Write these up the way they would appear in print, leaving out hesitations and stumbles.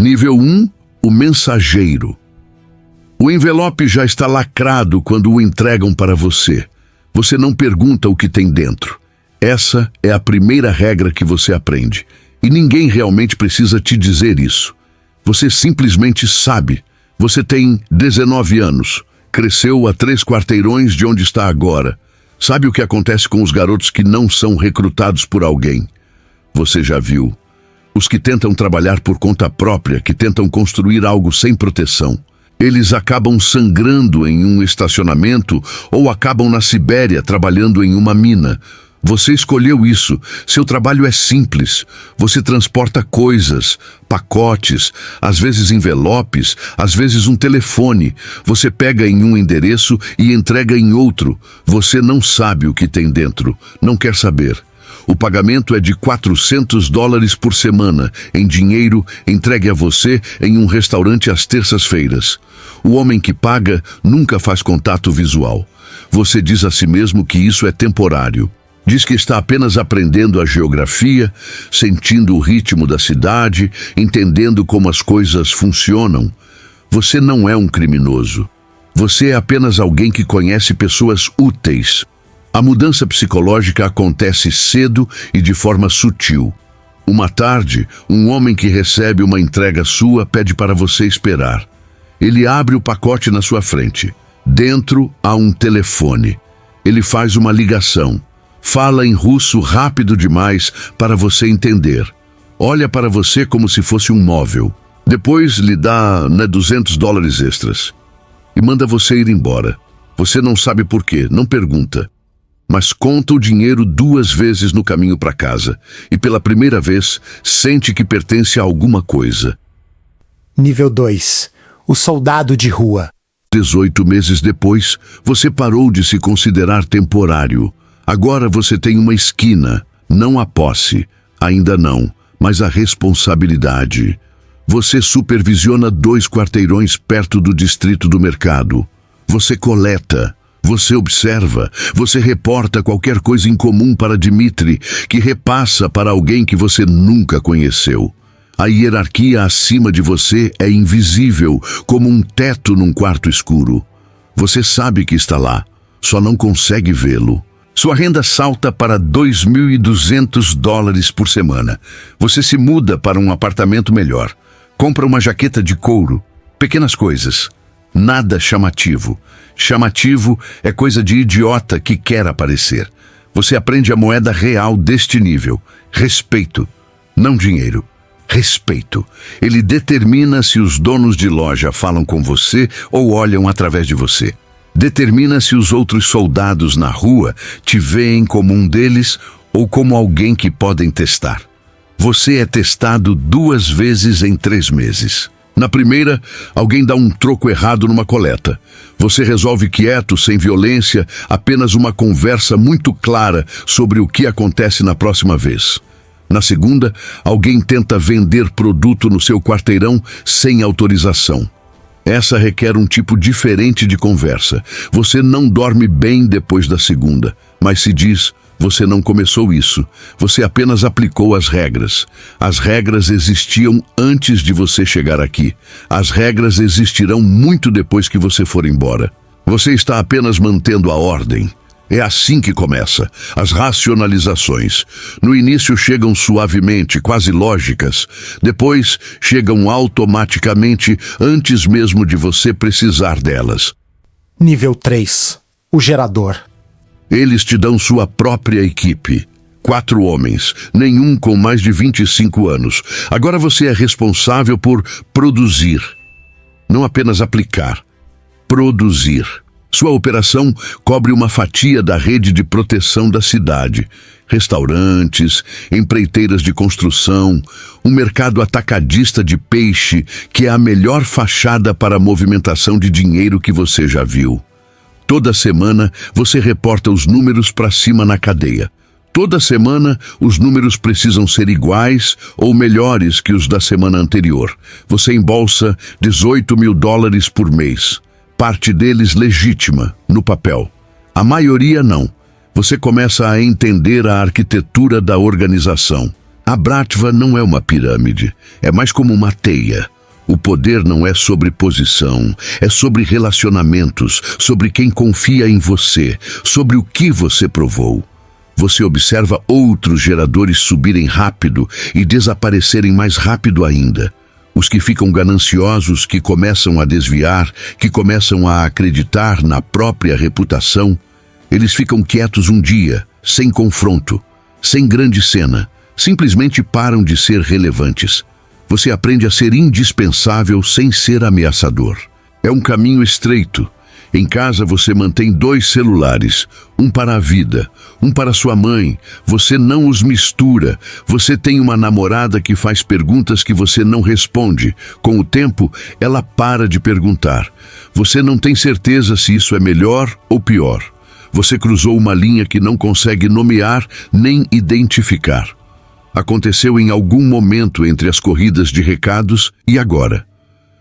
Nível 1, o mensageiro. O envelope já está lacrado quando o entregam para você. Você não pergunta o que tem dentro. Essa é a primeira regra que você aprende. E ninguém realmente precisa te dizer isso. Você simplesmente sabe. Você tem 19 anos. Cresceu a 3 quarteirões de onde está agora. Sabe o que acontece com os garotos que não são recrutados por alguém? Você já viu. Os que tentam trabalhar por conta própria, que tentam construir algo sem proteção. Eles acabam sangrando em um estacionamento ou acabam na Sibéria trabalhando em uma mina. Você escolheu isso. Seu trabalho é simples. Você transporta coisas, pacotes, às vezes envelopes, às vezes um telefone. Você pega em um endereço e entrega em outro. Você não sabe o que tem dentro. Não quer saber. O pagamento é de $400 por semana, em dinheiro entregue a você em um restaurante às terças-feiras. O homem que paga nunca faz contato visual. Você diz a si mesmo que isso é temporário. Diz que está apenas aprendendo a geografia, sentindo o ritmo da cidade, entendendo como as coisas funcionam. Você não é um criminoso. Você é apenas alguém que conhece pessoas úteis. A mudança psicológica acontece cedo e de forma sutil. Uma tarde, um homem que recebe uma entrega sua pede para você esperar. Ele abre o pacote na sua frente. Dentro há um telefone. Ele faz uma ligação. Fala em russo rápido demais para você entender. Olha para você como se fosse um móvel. Depois lhe dá $200 extras. E manda você ir embora. Você não sabe por quê, não pergunta. Mas conta o dinheiro 2 vezes no caminho para casa. E pela primeira vez, sente que pertence a alguma coisa. Nível 2. O soldado de rua. 18 meses depois, você parou de se considerar temporário. Agora você tem uma esquina, não a posse, ainda não, mas a responsabilidade. Você supervisiona 2 quarteirões perto do distrito do mercado. Você coleta, você observa, você reporta qualquer coisa incomum para Dmitry, que repassa para alguém que você nunca conheceu. A hierarquia acima de você é invisível, como um teto num quarto escuro. Você sabe que está lá, só não consegue vê-lo. Sua renda salta para $2.200 por semana. Você se muda para um apartamento melhor. Compra uma jaqueta de couro. Pequenas coisas. Nada chamativo. Chamativo é coisa de idiota que quer aparecer. Você aprende a moeda real deste nível. Respeito. Não dinheiro. Respeito. Ele determina se os donos de loja falam com você ou olham através de você. Determina se os outros soldados na rua te veem como um deles ou como alguém que podem testar. Você é testado 2 vezes em 3 meses. Na primeira, alguém dá um troco errado numa coleta. Você resolve quieto, sem violência, apenas uma conversa muito clara sobre o que acontece na próxima vez. Na segunda, alguém tenta vender produto no seu quarteirão sem autorização. Essa requer um tipo diferente de conversa. Você não dorme bem depois da segunda, mas se diz, você não começou isso. Você apenas aplicou as regras. As regras existiam antes de você chegar aqui. As regras existirão muito depois que você for embora. Você está apenas mantendo a ordem. É assim que começa. As racionalizações. No início chegam suavemente, quase lógicas. Depois chegam automaticamente, antes mesmo de você precisar delas. Nível 3. O gerador. Eles te dão sua própria equipe. 4 homens, nenhum com mais de 25 anos. Agora você é responsável por produzir. Não apenas aplicar. Produzir. Sua operação cobre uma fatia da rede de proteção da cidade. Restaurantes, empreiteiras de construção, um mercado atacadista de peixe, que é a melhor fachada para a movimentação de dinheiro que você já viu. Toda semana, você reporta os números para cima na cadeia. Toda semana, os números precisam ser iguais ou melhores que os da semana anterior. Você embolsa $18.000 por mês. Parte deles legítima, no papel. A maioria não. Você começa a entender a arquitetura da organização. A Bratva não é uma pirâmide. É mais como uma teia. O poder não é sobre posição, é sobre relacionamentos, sobre quem confia em você, sobre o que você provou. Você observa outros geradores subirem rápido e desaparecerem mais rápido ainda. Os que ficam gananciosos, que começam a desviar, que começam a acreditar na própria reputação, eles ficam quietos um dia, sem confronto, sem grande cena, simplesmente param de ser relevantes. Você aprende a ser indispensável sem ser ameaçador. É um caminho estreito. Em casa você mantém 2 celulares, um para a vida, um para sua mãe. Você não os mistura. Você tem uma namorada que faz perguntas que você não responde. Com o tempo, ela para de perguntar. Você não tem certeza se isso é melhor ou pior. Você cruzou uma linha que não consegue nomear nem identificar. Aconteceu em algum momento entre as corridas de recados e agora.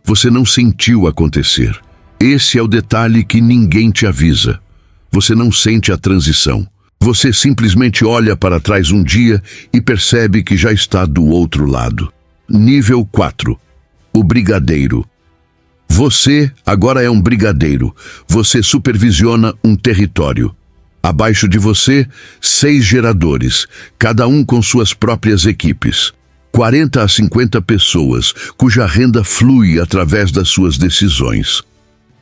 Você não sentiu acontecer. Esse é o detalhe que ninguém te avisa. Você não sente a transição. Você simplesmente olha para trás um dia e percebe que já está do outro lado. Nível 4. O brigadeiro. Você agora é um brigadeiro. Você supervisiona um território. Abaixo de você, 6 geradores, cada um com suas próprias equipes. 40 a 50 pessoas, cuja renda flui através das suas decisões.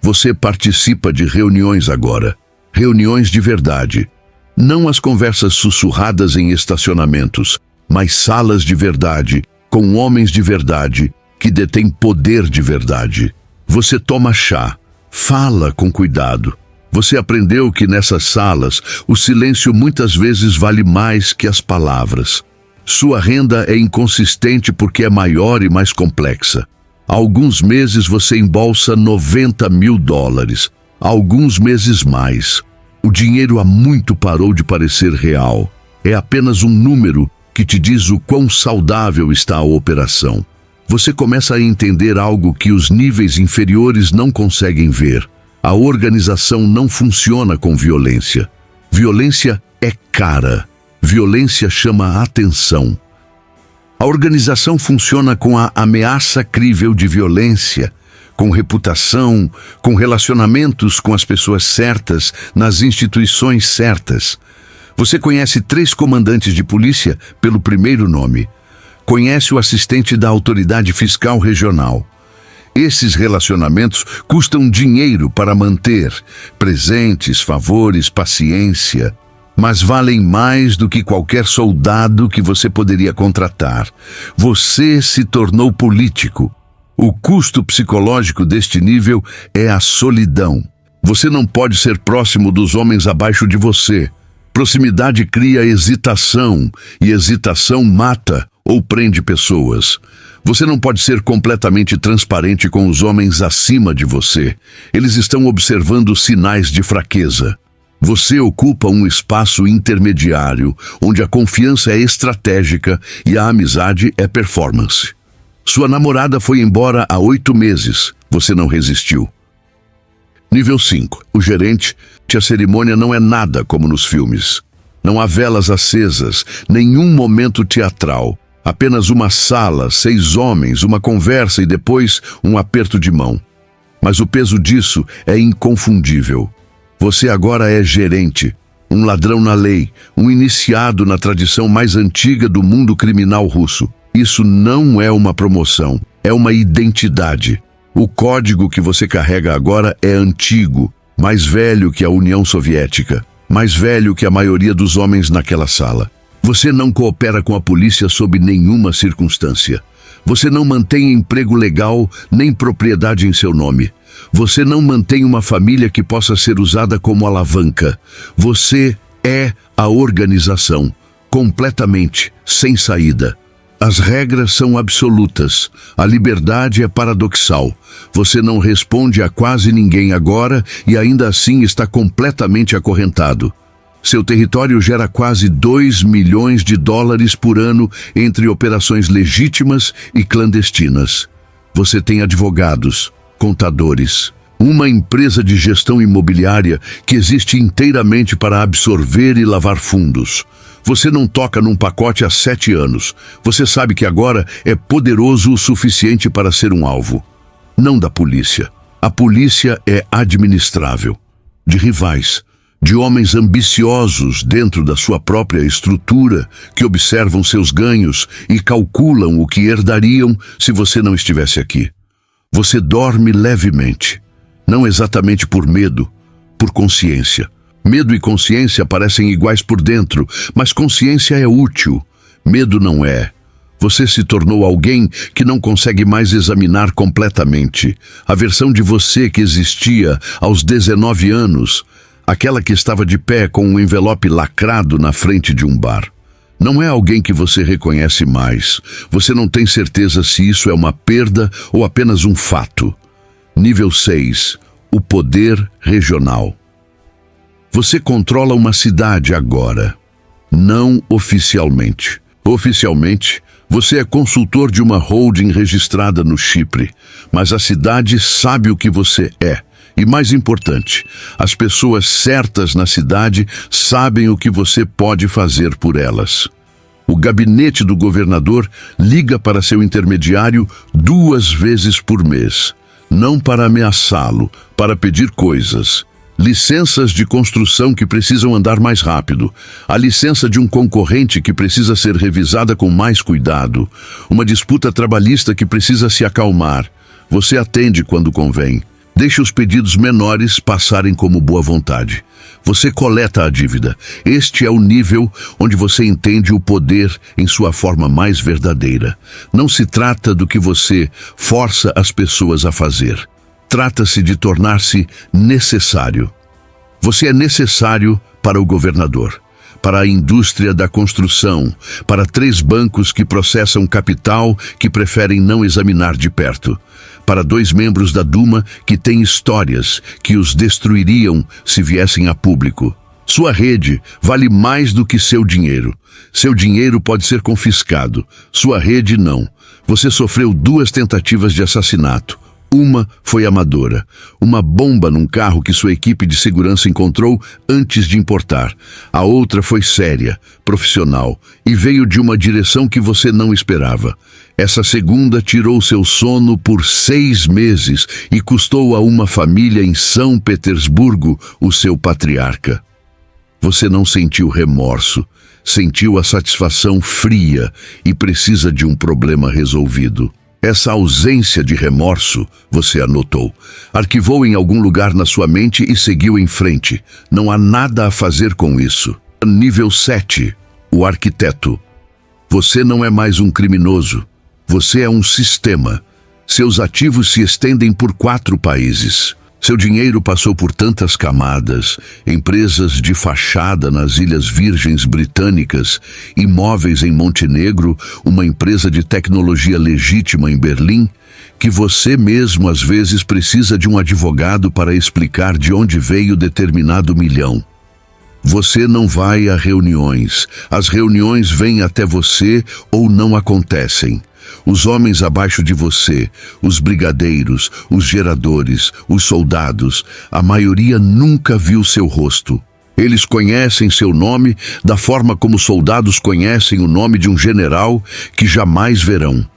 Você participa de reuniões agora. Reuniões de verdade. Não as conversas sussurradas em estacionamentos, mas salas de verdade, com homens de verdade, que detêm poder de verdade. Você toma chá. Fala com cuidado. Você aprendeu que nessas salas, o silêncio muitas vezes vale mais que as palavras. Sua renda é inconsistente porque é maior e mais complexa. Há alguns meses você embolsa $90.000, há alguns meses mais. O dinheiro há muito parou de parecer real. É apenas um número que te diz o quão saudável está a operação. Você começa a entender algo que os níveis inferiores não conseguem ver. A organização não funciona com violência. Violência é cara. Violência chama a atenção. A organização funciona com a ameaça crível de violência, com reputação, com relacionamentos com as pessoas certas, nas instituições certas. Você conhece 3 comandantes de polícia pelo primeiro nome. Conhece o assistente da autoridade fiscal regional. Esses relacionamentos custam dinheiro para manter, presentes, favores, paciência, mas valem mais do que qualquer soldado que você poderia contratar. Você se tornou político. O custo psicológico deste nível é a solidão. Você não pode ser próximo dos homens abaixo de você. Proximidade cria hesitação, e hesitação mata ou prende pessoas. Você não pode ser completamente transparente com os homens acima de você. Eles estão observando sinais de fraqueza. Você ocupa um espaço intermediário, onde a confiança é estratégica e a amizade é performance. Sua namorada foi embora há 8 meses. Você não resistiu. Nível 5. O gerente. A cerimônia não é nada como nos filmes. Não há velas acesas, nenhum momento teatral. Apenas uma sala, 6 homens, uma conversa e depois um aperto de mão. Mas o peso disso é inconfundível. Você agora é gerente, um ladrão na lei, um iniciado na tradição mais antiga do mundo criminal russo. Isso não é uma promoção, é uma identidade. O código que você carrega agora é antigo, mais velho que a União Soviética, mais velho que a maioria dos homens naquela sala. Você não coopera com a polícia sob nenhuma circunstância. Você não mantém emprego legal nem propriedade em seu nome. Você não mantém uma família que possa ser usada como alavanca. Você é a organização, completamente, sem saída. As regras são absolutas. A liberdade é paradoxal. Você não responde a quase ninguém agora e ainda assim está completamente acorrentado. Seu território gera quase $2 milhões por ano entre operações legítimas e clandestinas. Você tem advogados, contadores, uma empresa de gestão imobiliária que existe inteiramente para absorver e lavar fundos. Você não toca num pacote há 7 anos. Você sabe que agora é poderoso o suficiente para ser um alvo. Não da polícia. A polícia é administrável. De rivais. De homens ambiciosos dentro da sua própria estrutura, que observam seus ganhos e calculam o que herdariam se você não estivesse aqui. Você dorme levemente. Não exatamente por medo, por consciência. Medo e consciência parecem iguais por dentro, mas consciência é útil. Medo não é. Você se tornou alguém que não consegue mais examinar completamente. A versão de você que existia aos 19 anos, aquela que estava de pé com um envelope lacrado na frente de um bar. Não é alguém que você reconhece mais. Você não tem certeza se isso é uma perda ou apenas um fato. Nível 6. O poder regional. Você controla uma cidade agora. Não oficialmente. Oficialmente, você é consultor de uma holding registrada no Chipre, mas a cidade sabe o que você é. E mais importante, as pessoas certas na cidade sabem o que você pode fazer por elas. O gabinete do governador liga para seu intermediário 2 vezes por mês. Não para ameaçá-lo, para pedir coisas. Licenças de construção que precisam andar mais rápido. A licença de um concorrente que precisa ser revisada com mais cuidado. Uma disputa trabalhista que precisa se acalmar. Você atende quando convém. Deixe os pedidos menores passarem como boa vontade. Você coleta a dívida. Este é o nível onde você entende o poder em sua forma mais verdadeira. Não se trata do que você força as pessoas a fazer. Trata-se de tornar-se necessário. Você é necessário para o governador, para a indústria da construção, para 3 bancos que processam capital que preferem não examinar de perto, para 2 membros da Duma que têm histórias que os destruiriam se viessem a público. Sua rede vale mais do que seu dinheiro. Seu dinheiro pode ser confiscado. Sua rede não. Você sofreu 2 tentativas de assassinato. Uma foi amadora. Uma bomba num carro que sua equipe de segurança encontrou antes de importar. A outra foi séria, profissional, e veio de uma direção que você não esperava. Essa segunda tirou seu sono por 6 meses e custou a uma família em São Petersburgo o seu patriarca. Você não sentiu remorso, sentiu a satisfação fria e precisa de um problema resolvido. Essa ausência de remorso, você anotou, arquivou em algum lugar na sua mente e seguiu em frente. Não há nada a fazer com isso. Nível 7. O arquiteto. Você não é mais um criminoso. Você é um sistema. Seus ativos se estendem por 4 países. Seu dinheiro passou por tantas camadas, empresas de fachada nas Ilhas Virgens Britânicas, imóveis em Montenegro, uma empresa de tecnologia legítima em Berlim, que você mesmo às vezes precisa de um advogado para explicar de onde veio determinado milhão. Você não vai a reuniões. As reuniões vêm até você ou não acontecem. Os homens abaixo de você, os brigadeiros, os geradores, os soldados, a maioria nunca viu seu rosto. Eles conhecem seu nome da forma como soldados conhecem o nome de um general que jamais verão.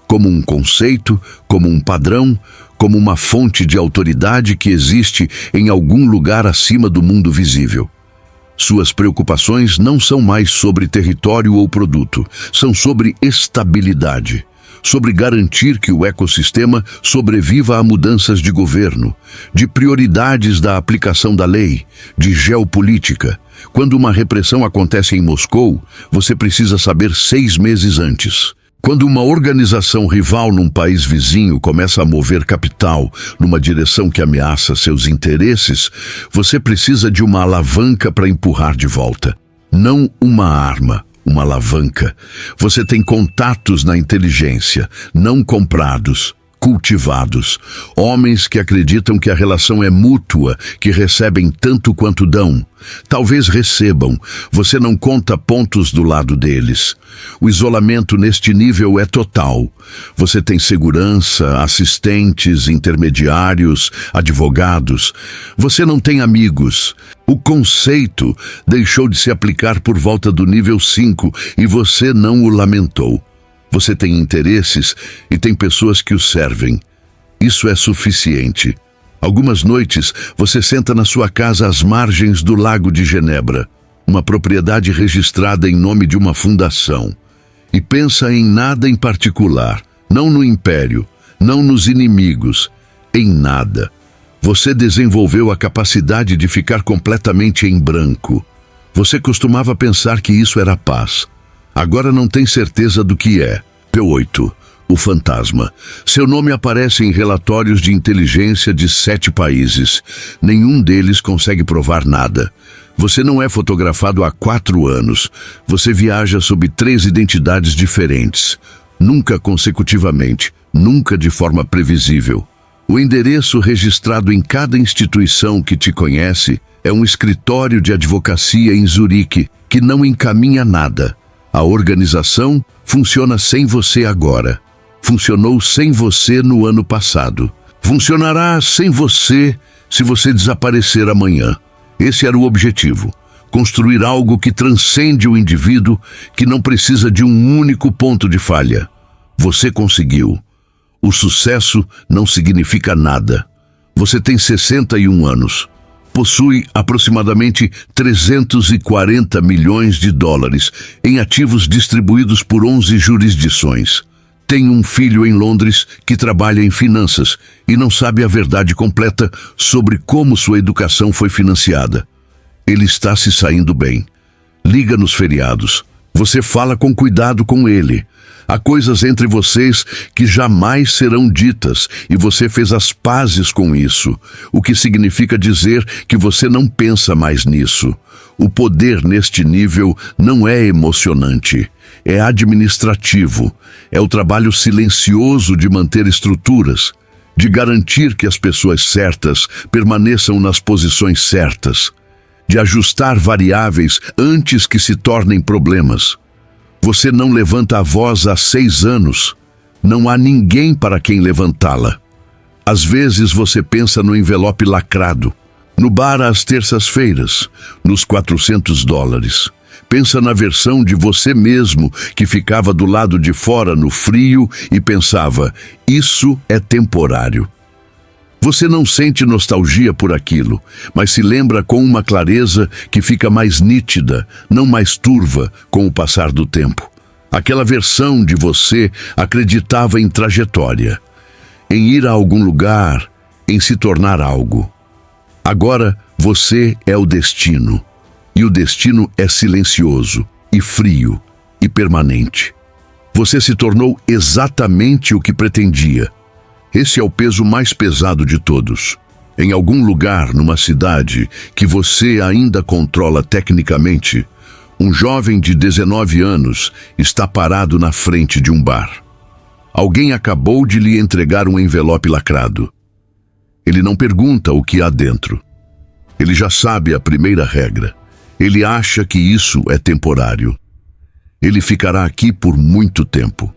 Como um conceito, como um padrão, como uma fonte de autoridade que existe em algum lugar acima do mundo visível. Suas preocupações não são mais sobre território ou produto, são sobre estabilidade, sobre garantir que o ecossistema sobreviva a mudanças de governo, de prioridades da aplicação da lei, de geopolítica. Quando uma repressão acontece em Moscou, você precisa saber 6 meses antes. Quando uma organização rival num país vizinho começa a mover capital numa direção que ameaça seus interesses, você precisa de uma alavanca para empurrar de volta. Não uma arma, uma alavanca. Você tem contatos na inteligência, não comprados, cultivados. Homens que acreditam que a relação é mútua, que recebem tanto quanto dão. Talvez recebam, você não conta pontos do lado deles. O isolamento neste nível é total. Você tem segurança, assistentes, intermediários, advogados. Você não tem amigos. O conceito deixou de se aplicar por volta do nível 5 e você não o lamentou. Você tem interesses e tem pessoas que o servem. Isso é suficiente. Algumas noites, você senta na sua casa às margens do Lago de Genebra, uma propriedade registrada em nome de uma fundação, e pensa em nada em particular, não no império, não nos inimigos, em nada. Você desenvolveu a capacidade de ficar completamente em branco. Você costumava pensar que isso era paz. Agora não tem certeza do que é. P8. O fantasma. Seu nome aparece em relatórios de inteligência de 7 países. Nenhum deles consegue provar nada. Você não é fotografado há 4 anos. Você viaja sob 3 identidades diferentes. Nunca consecutivamente. Nunca de forma previsível. O endereço registrado em cada instituição que te conhece é um escritório de advocacia em Zurique que não encaminha nada. A organização funciona sem você agora. Funcionou sem você no ano passado. Funcionará sem você se você desaparecer amanhã. Esse era o objetivo. Construir algo que transcende o indivíduo, que não precisa de um único ponto de falha. Você conseguiu. O sucesso não significa nada. Você tem 61 anos. Possui aproximadamente 340 milhões de dólares em ativos distribuídos por 11 jurisdições. Tem um filho em Londres que trabalha em finanças e não sabe a verdade completa sobre como sua educação foi financiada. Ele está se saindo bem. Liga nos feriados. Você fala com cuidado com ele. Há coisas entre vocês que jamais serão ditas e você fez as pazes com isso, o que significa dizer que você não pensa mais nisso. O poder neste nível não é emocionante, é administrativo, é o trabalho silencioso de manter estruturas, de garantir que as pessoas certas permaneçam nas posições certas, de ajustar variáveis antes que se tornem problemas. Você não levanta a voz há 6 anos. Não há ninguém para quem levantá-la. Às vezes você pensa no envelope lacrado, no bar às terças-feiras, nos $400. Pensa na versão de você mesmo que ficava do lado de fora no frio e pensava, isso é temporário. Você não sente nostalgia por aquilo, mas se lembra com uma clareza que fica mais nítida, não mais turva com o passar do tempo. Aquela versão de você acreditava em trajetória, em ir a algum lugar, em se tornar algo. Agora você é o destino, e o destino é silencioso, e frio, e permanente. Você se tornou exatamente o que pretendia. Esse é o peso mais pesado de todos. Em algum lugar, numa cidade que você ainda controla tecnicamente, um jovem de 19 anos está parado na frente de um bar. Alguém acabou de lhe entregar um envelope lacrado. Ele não pergunta o que há dentro. Ele já sabe a primeira regra. Ele acha que isso é temporário. Ele ficará aqui por muito tempo.